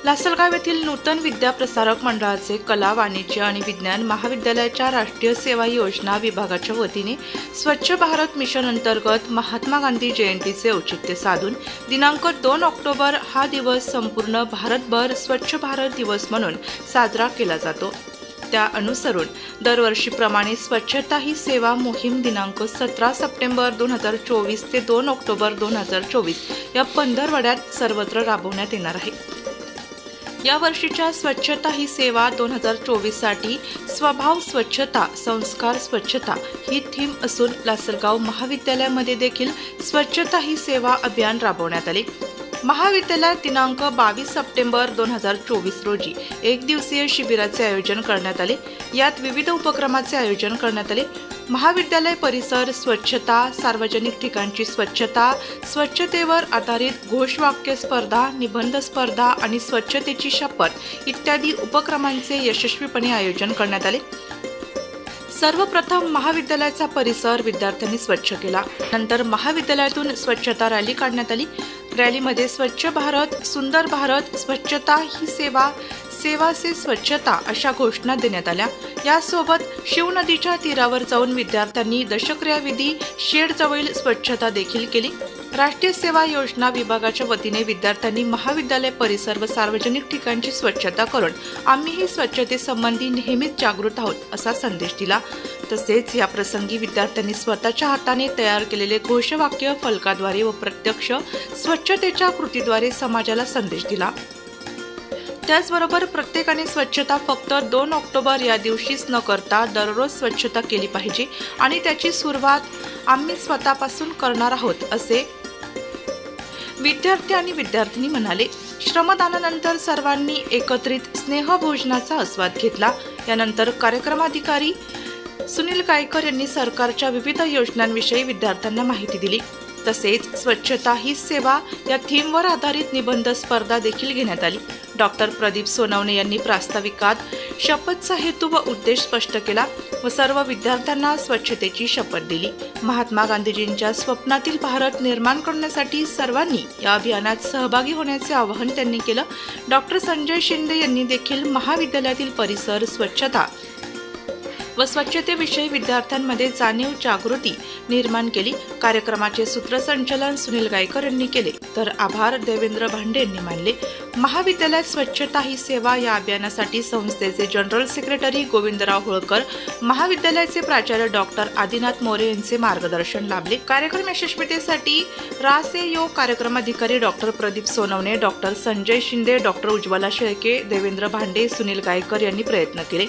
लासलगाव येथील नूतन विद्या प्रसारक मंडळाचे कला, वाणिज्य आणि विज्ञान महाविद्यालयाच्या राष्ट्रीय सेवा योजना विभागाच्या वतीने स्वच्छ भारत मिशन अंतर्गत महात्मा गांधी जयंतीचे औचित्य साधून दिनांक 2 ऑक्टोबर हा दिवस संपूर्ण भारतभर स्वच्छ भारत दिवस म्हणून साजरा केला जातो। त्या अनुसरून दरवर्षीप्रमाणे स्वच्छता ही सेवा मोहीम दिनांक 17 सप्टेंबर 2024 ते 2 ऑक्टोबर 2024 या पंधरवड्यात सर्वत्र राबवण्यात येणार आहे। या वर्षीच्या स्वच्छता ही सेवा 2024 साठी स्वभाव स्वच्छता, संस्कार स्वच्छता ही थीम असून लासलगाव महाविद्यालयामध्ये देखील स्वच्छता ही सेवा अभियान राबवण्यात आले। महाविद्यालयात दिनांक 22 सप्टेंबर 2024 रोजी एक दिवसीय शिबिराचे आयोजन करण्यात आले। यात विविध उपक्रमाचे आयोजन करण्यात आले। महाविद्यालय परिसर स्वच्छता, सार्वजनिक ठिकाणची स्वच्छता, स्वच्छतेवर आधारित घोषवाक्य स्पर्धा, निबंध स्पर्धा आणि स्वच्छतेची शपथ इत्यादी उपक्रमांचे यशस्वीपणे आयोजन करण्यात आले। सर्वप्रथम महाविद्यालयाचा परिसर विद्यार्थ्यांनी स्वच्छ केला। नंतर महाविद्यालयातून स्वच्छता रॅली काढण्यात आली। रॅलीमध्ये स्वच्छ भारत, सुंदर भारत, स्वच्छता ही सेवा, सेवा से स्वच्छता अशा घोषणा देण्यात आल्या। यासोबत शिव नदीच्या तीरावर जाऊन विद्यार्थ्यांनी दशक्रियाविधी शेडजवळील स्वच्छता देखील केली। राष्ट्रीय सेवा योजना विभागाच्या वतीने विद्यार्थ्यांनी महाविद्यालय परिसर व सार्वजनिक ठिकाणची स्वच्छता करून आम्हीही स्वच्छतेसंबंधी नेहमीच जागृत आहोत असा संदेश दिला। तसेच या प्रसंगी विद्यार्थ्यांनी स्वतःच्या हाताने तयार केलेले घोषवाक्य फलकाद्वारे व प्रत्यक्ष स्वच्छतेच्या कृतीद्वारे समाजाला संदेश दिला। त्याचबरोबर प्रत्येकाने स्वच्छता फक्त 2 ऑक्टोबर या दिवशीच न करता दररोज स्वच्छता केली पाहिजे आणि त्याची सुरुवात आम्ही स्वतःपासून करणार आहोत असे विद्यार्थी आणि विद्यार्थिनी म्हणाले। श्रमदानानंतर सर्वांनी एकत्रित स्नेहभोजनाचा आस्वाद घेतला। यानंतर कार्यक्रमाधिकारी सुनील गायकर यांनी सरकारच्या विविध योजनांविषयी विद्यार्थ्यांना माहिती दिली। तसेच स्वच्छता ही सेवा या थीमवर आधारित निबंध स्पर्धा देखील घेण्यात आली। डॉक्टर प्रदीप सोनवणे यांनी प्रास्ताविकात शपथचा हेतू व उद्देश स्पष्ट केला व सर्व विद्यार्थ्यांना स्वच्छतेची शपथ दिली। महात्मा गांधीजींच्या स्वप्नातील भारत निर्माण करण्यासाठी सर्वांनी या अभियानात सहभागी होण्याचे आवाहन त्यांनी केलं। डॉक्टर संजय शिंदे यांनी देखील महाविद्यालयातील परिसर स्वच्छता व स्वच्छतेविषयी विद्यार्थ्यांमध्ये जाणीव जागृती निर्माण केली। कार्यक्रमाचे सूत्रसंचालन सुनील गायकर यांनी केले तर आभार देवेंद्र भांडे यांनी मानले। महाविद्यालयात स्वच्छता ही सेवा या अभियानासाठी संस्थेचे जनरल सेक्रेटरी गोविंदराव होळकर, महाविद्यालयाचे प्राचार्य डॉक्टर आदिनाथ मोरे यांचे मार्गदर्शन लाभले। कार्यक्रम यशस्वीतेसाठी रासेयो कार्यक्रमाधिकारी doctor Pradeep Sonawane, doctor Sanjay Shinde, doctor Ujjwala Shelke, Devendra Bhande, Sunil Gaikar यांनी प्रयत्न केले।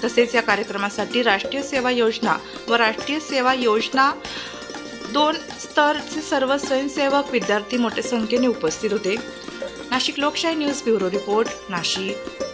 तसेच या कार्यक्रमासाठी राष्ट्रीय सेवा योजना व राष्ट्रीय सेवा योजना 2 स्तरचे सर्व स्वयंसेवक विद्यार्थी मोठ्या संख्येने उपस्थित होते। नाशिक लोकशाही न्यूज ब्युरो रिपोर्ट, नाशिक।